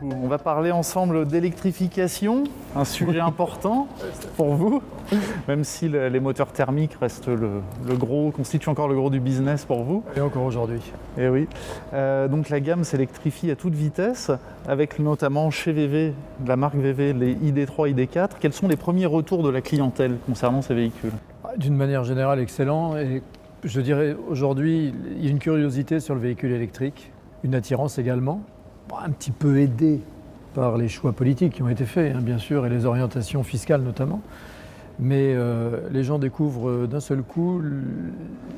beaucoup. On va parler ensemble d'électrification, un sujet important pour vous, même si les moteurs thermiques restent constituent encore le gros du business pour vous. Et encore aujourd'hui. Et oui. Donc la gamme s'électrifie à toute vitesse, avec notamment chez VV, la marque VV, les ID3, ID4. Quels sont les premiers retours de la clientèle concernant ces véhicules ? D'une manière générale, excellent. Et je dirais aujourd'hui, il y a une curiosité sur le véhicule électrique, une attirance également, un petit peu aidée par les choix politiques qui ont été faits, bien sûr, et les orientations fiscales notamment. Mais les gens découvrent d'un seul coup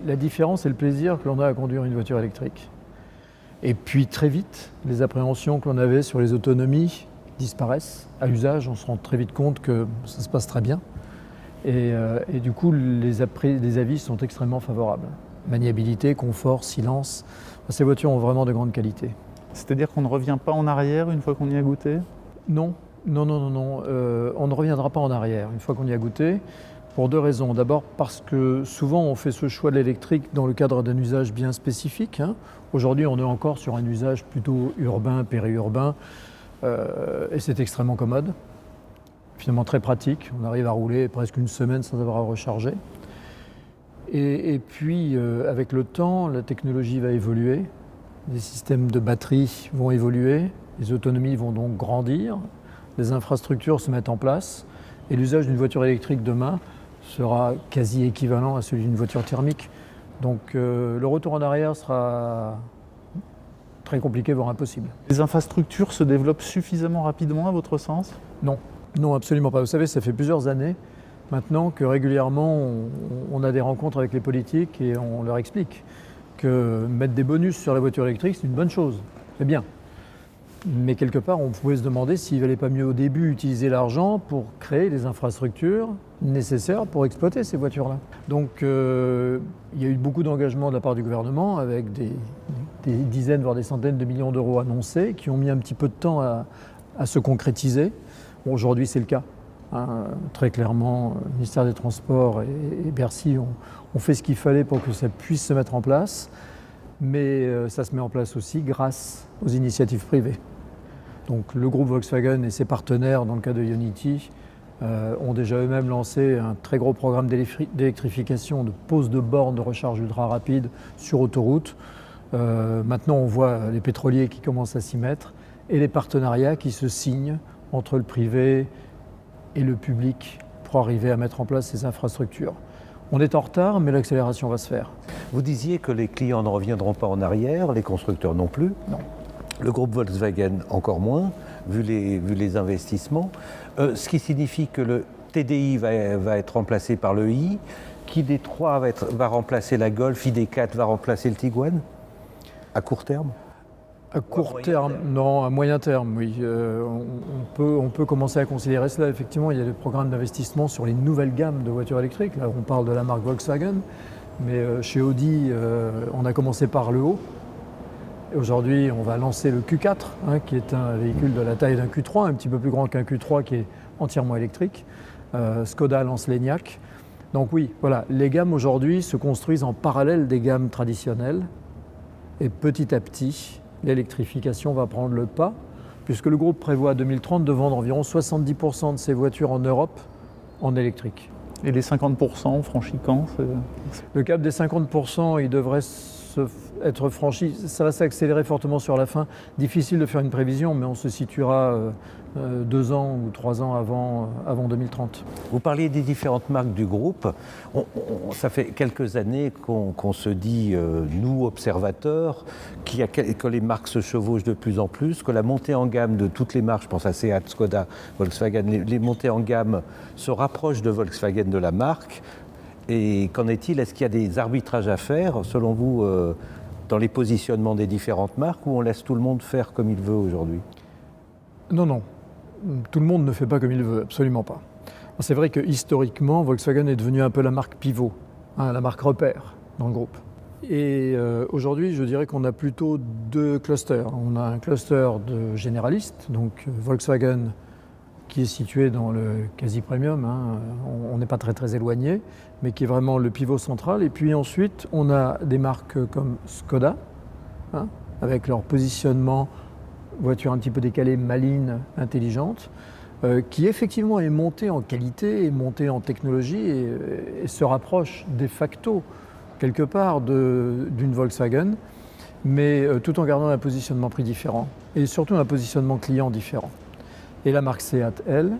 la différence et le plaisir que l'on a à conduire une voiture électrique. Et puis très vite, les appréhensions que l'on avait sur les autonomies disparaissent. À l'usage, on se rend très vite compte que ça se passe très bien. Et du coup, les avis sont extrêmement favorables. Maniabilité, confort, silence. Ces voitures ont vraiment de grande qualité. C'est-à-dire qu'on ne revient pas en arrière une fois qu'on y a goûté ? Non. On ne reviendra pas en arrière une fois qu'on y a goûté, pour deux raisons. D'abord parce que souvent on fait ce choix de l'électrique dans le cadre d'un usage bien spécifique. Aujourd'hui, on est encore sur un usage plutôt urbain, périurbain, et c'est extrêmement commode. Finalement très pratique, on arrive à rouler presque une semaine sans avoir à recharger. Et puis avec le temps, la technologie va évoluer, les systèmes de batterie vont évoluer, les autonomies vont donc grandir, les infrastructures se mettent en place et l'usage d'une voiture électrique demain sera quasi équivalent à celui d'une voiture thermique. Donc le retour en arrière sera très compliqué, voire impossible. Les infrastructures se développent suffisamment rapidement à votre sens ? Non, absolument pas. Vous savez, ça fait plusieurs années maintenant que régulièrement on a des rencontres avec les politiques et on leur explique que mettre des bonus sur la voiture électrique, c'est une bonne chose, c'est bien. Mais quelque part, on pouvait se demander s'il ne valait pas mieux au début utiliser l'argent pour créer les infrastructures nécessaires pour exploiter ces voitures-là. Donc il y a eu beaucoup d'engagement de la part du gouvernement avec des dizaines, voire des centaines de millions d'euros annoncés qui ont mis un petit peu de temps à se concrétiser. Bon, aujourd'hui, c'est le cas. Très clairement, le ministère des Transports et Bercy ont fait ce qu'il fallait pour que ça puisse se mettre en place. Mais ça se met en place aussi grâce aux initiatives privées. Donc le groupe Volkswagen et ses partenaires, dans le cas de Ionity, ont déjà eux-mêmes lancé un très gros programme d'électrification, de pose de bornes de recharge ultra rapide sur autoroute. Maintenant, on voit les pétroliers qui commencent à s'y mettre et les partenariats qui se signent entre le privé et le public pour arriver à mettre en place ces infrastructures. On est en retard, mais l'accélération va se faire. Vous disiez que les clients ne reviendront pas en arrière, les constructeurs non plus. Non. Le groupe Volkswagen encore moins, vu les investissements. Ce qui signifie que le TDI va être remplacé par le i. Qui des trois va remplacer la Golf, ID4 va remplacer le Tiguan à court terme ? À court terme, non, à moyen terme, oui. On peut commencer à considérer cela. Effectivement, il y a des programmes d'investissement sur les nouvelles gammes de voitures électriques. Là, on parle de la marque Volkswagen, mais chez Audi, on a commencé par le haut. Et aujourd'hui, on va lancer le Q4, qui est un véhicule de la taille d'un Q3, un petit peu plus grand qu'un Q3, qui est entièrement électrique. Skoda lance l'Enyaq. Donc oui, voilà, les gammes aujourd'hui se construisent en parallèle des gammes traditionnelles. Et petit à petit, l'électrification va prendre le pas, puisque le groupe prévoit à 2030 de vendre environ 70% de ses voitures en Europe en électrique. Et les 50% franchis quand ? Le cap des 50%, il devrait être franchi. Ça va s'accélérer fortement sur la fin. Difficile de faire une prévision, mais on se situera 2 ans ou 3 ans avant 2030. Vous parliez des différentes marques du groupe. Ça fait quelques années qu'on se dit, nous observateurs, que les marques se chevauchent de plus en plus, que la montée en gamme de toutes les marques, je pense à Seat, Skoda, Volkswagen, les montées en gamme se rapprochent de Volkswagen, de la marque. Et qu'en est-il ? Est-ce qu'il y a des arbitrages à faire, selon vous, dans les positionnements des différentes marques, ou on laisse tout le monde faire comme il veut aujourd'hui ? Non. Tout le monde ne fait pas comme il veut, absolument pas. C'est vrai que historiquement, Volkswagen est devenu un peu la marque pivot, la marque repère dans le groupe. Et aujourd'hui, je dirais qu'on a plutôt 2 clusters. On a un cluster de généralistes, donc Volkswagen, qui est situé dans le quasi-premium, on n'est pas très éloigné, mais qui est vraiment le pivot central. Et puis ensuite, on a des marques comme Skoda, avec leur positionnement voiture un petit peu décalée, maligne, intelligente, qui effectivement est montée en qualité, est montée en technologie et se rapproche de facto quelque part d'une Volkswagen, mais tout en gardant un positionnement prix différent et surtout un positionnement client différent. Et la marque Seat, elle,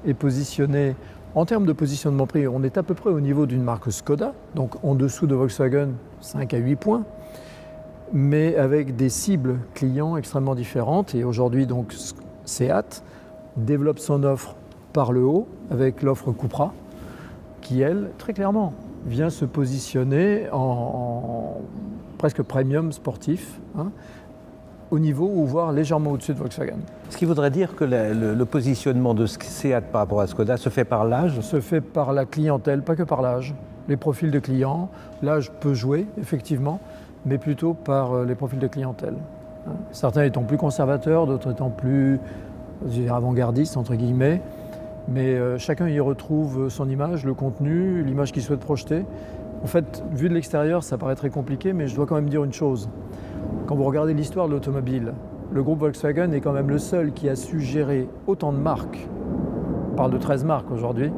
est positionnée, en termes de positionnement prix, on est à peu près au niveau d'une marque Skoda, donc en dessous de Volkswagen, 5 à 8 points, mais avec des cibles clients extrêmement différentes. Et aujourd'hui, donc, Seat développe son offre par le haut avec l'offre Cupra, qui, elle, très clairement, vient se positionner en presque premium sportif, hein, au niveau ou voire légèrement au-dessus de Volkswagen. Ce qui voudrait dire que le positionnement de Seat par rapport à Skoda se fait par l'âge? Se fait par la clientèle, pas que par l'âge. Les profils de clients, l'âge peut jouer, effectivement, mais plutôt par les profils de clientèle. Certains étant plus conservateurs, d'autres étant plus avant-gardistes, entre guillemets, mais chacun y retrouve son image, le contenu, l'image qu'il souhaite projeter. En fait, vu de l'extérieur, ça paraît très compliqué, mais je dois quand même dire une chose. Quand vous regardez l'histoire de l'automobile, le groupe Volkswagen est quand même le seul qui a su gérer autant de marques, on parle de 13 marques aujourd'hui,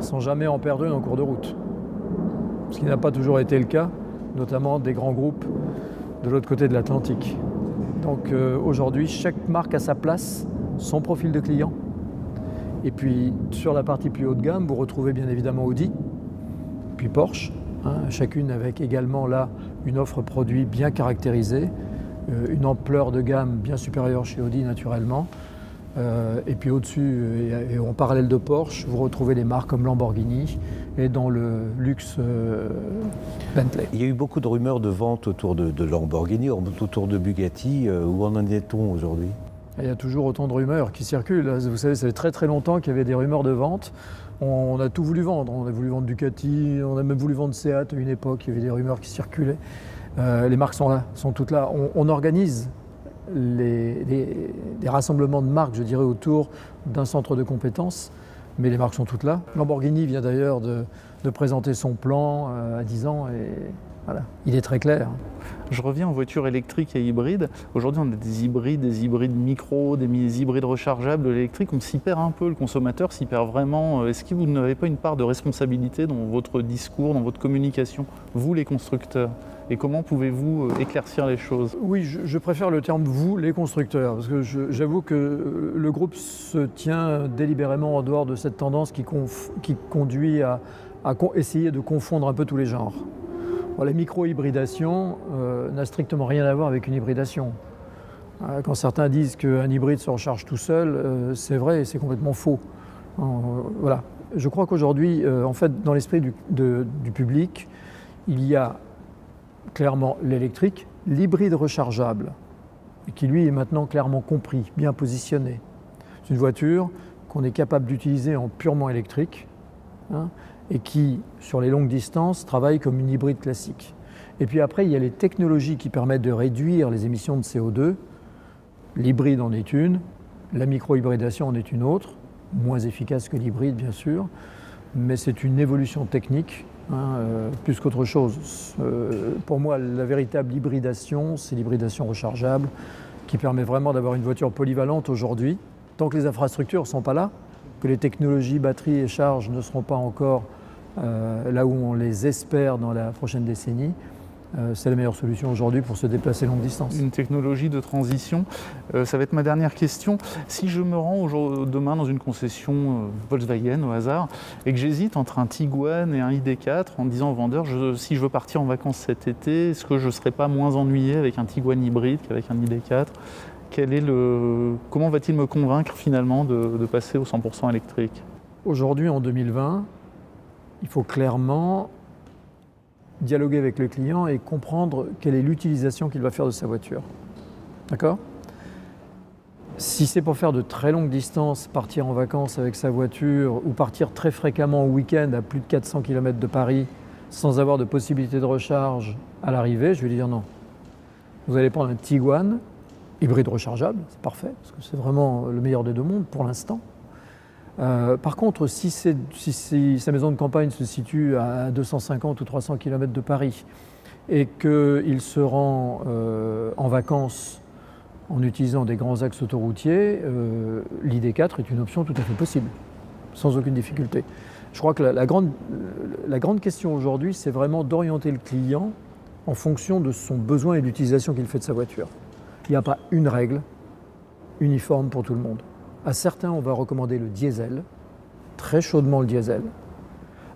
sans jamais en perdre une en cours de route. Ce qui n'a pas toujours été le cas, notamment des grands groupes de l'autre côté de l'Atlantique. Donc aujourd'hui, chaque marque a sa place, son profil de client. Et puis sur la partie plus haut de gamme, vous retrouvez bien évidemment Audi, puis Porsche, chacune avec également là une offre produit bien caractérisée, une ampleur de gamme bien supérieure chez Audi naturellement. Et puis au-dessus, et en parallèle de Porsche, vous retrouvez des marques comme Lamborghini et dans le luxe Bentley. Il y a eu beaucoup de rumeurs de vente autour de Lamborghini, autour de Bugatti. Où en est-on aujourd'hui? Il y a toujours autant de rumeurs qui circulent. Vous savez, ça fait très très longtemps qu'il y avait des rumeurs de vente. On a tout voulu vendre. On a voulu vendre Ducati, on a même voulu vendre Seat à une époque. Il y avait des rumeurs qui circulaient. Les marques sont là, sont toutes là. On organise des rassemblements de marques, je dirais, autour d'un centre de compétences. Mais les marques sont toutes là. Lamborghini vient d'ailleurs de présenter son plan à 10 ans et voilà, il est très clair. Je reviens aux voitures électriques et hybrides. Aujourd'hui, on a des hybrides micro, des hybrides rechargeables, l'électrique. On s'y perd un peu, le consommateur s'y perd vraiment. Est-ce que vous n'avez pas une part de responsabilité dans votre discours, dans votre communication, vous les constructeurs? Et comment pouvez-vous éclaircir les choses? Oui, je préfère le terme « vous, les constructeurs », parce que j'avoue que le groupe se tient délibérément en dehors de cette tendance qui conduit à essayer de confondre un peu tous les genres. Bon, la micro-hybridation n'a strictement rien à voir avec une hybridation. Quand certains disent qu'un hybride se recharge tout seul, c'est vrai et c'est complètement faux. Voilà. Je crois qu'aujourd'hui, en fait, dans l'esprit du public, il y a clairement l'électrique, l'hybride rechargeable, qui lui est maintenant clairement compris, bien positionné. C'est une voiture qu'on est capable d'utiliser en purement électrique, et qui, sur les longues distances, travaille comme une hybride classique. Et puis après, il y a les technologies qui permettent de réduire les émissions de CO2. L'hybride en est une, la micro-hybridation en est une autre, moins efficace que l'hybride bien sûr, mais c'est une évolution technique, plus qu'autre chose. Pour moi, la véritable hybridation, c'est l'hybridation rechargeable, qui permet vraiment d'avoir une voiture polyvalente aujourd'hui. Tant que les infrastructures ne sont pas là, que les technologies batterie et charge ne seront pas encore là où on les espère dans la prochaine décennie, c'est la meilleure solution aujourd'hui pour se déplacer longue distance. Une technologie de transition, ça va être ma dernière question. Si je me rends demain dans une concession Volkswagen au hasard et que j'hésite entre un Tiguan et un ID4 en disant au vendeur si je veux partir en vacances cet été, est-ce que je ne serais pas moins ennuyé avec un Tiguan hybride qu'avec un ID4 ? Comment va-t-il me convaincre finalement de passer au 100% électrique? Aujourd'hui, en 2020, il faut clairement dialoguer avec le client et comprendre quelle est l'utilisation qu'il va faire de sa voiture. D'accord ? Si c'est pour faire de très longues distances, partir en vacances avec sa voiture ou partir très fréquemment au week-end à plus de 400 km de Paris sans avoir de possibilité de recharge à l'arrivée, je vais lui dire non. Vous allez prendre un Tiguan, hybride rechargeable, c'est parfait, parce que c'est vraiment le meilleur des deux mondes pour l'instant. Par contre, si sa maison de campagne se situe à 250 ou 300 km de Paris et qu'il se rend en vacances en utilisant des grands axes autoroutiers, l'ID4 est une option tout à fait possible, sans aucune difficulté. Je crois que la grande question aujourd'hui, c'est vraiment d'orienter le client en fonction de son besoin et de l'utilisation qu'il fait de sa voiture. Il n'y a pas une règle uniforme pour tout le monde. À certains, on va recommander le diesel, très chaudement le diesel.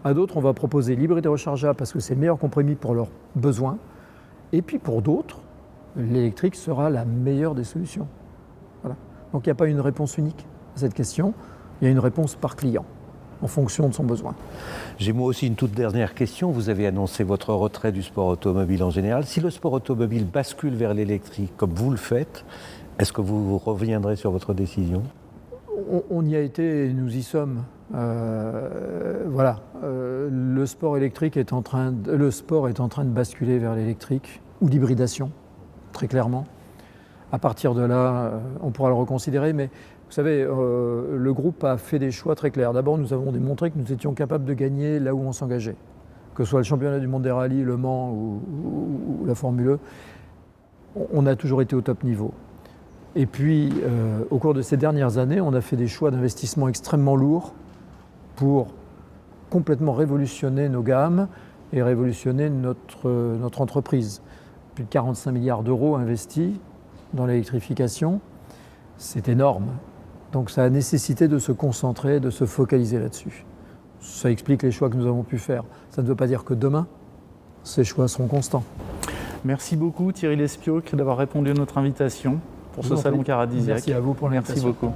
À d'autres, on va proposer l'hybride rechargeable parce que c'est le meilleur compromis pour leurs besoins. Et puis pour d'autres, l'électrique sera la meilleure des solutions. Voilà. Donc il n'y a pas une réponse unique à cette question, il y a une réponse par client, en fonction de son besoin. J'ai moi aussi une toute dernière question. Vous avez annoncé votre retrait du sport automobile en général. Si le sport automobile bascule vers l'électrique, comme vous le faites, est-ce que vous reviendrez sur votre décision ? On y a été et nous y sommes. Voilà. Le sport électrique est en train de basculer vers l'électrique ou l'hybridation, très clairement. À partir de là, on pourra le reconsidérer, mais vous savez, le groupe a fait des choix très clairs. D'abord, nous avons démontré que nous étions capables de gagner là où on s'engageait. Que ce soit le championnat du monde des rallyes, Le Mans ou la Formule E, on a toujours été au top niveau. Et puis, au cours de ces dernières années, on a fait des choix d'investissement extrêmement lourds pour complètement révolutionner nos gammes et révolutionner notre entreprise. Plus de 45 milliards d'euros investis dans l'électrification, c'est énorme. Donc ça a nécessité de se concentrer, de se focaliser là-dessus. Ça explique les choix que nous avons pu faire. Ça ne veut pas dire que demain, ces choix seront constants. Merci beaucoup Thierry Lespioc d'avoir répondu à notre invitation pour ce salon Caradisiac. Merci à vous pour l'invitation. Merci beaucoup.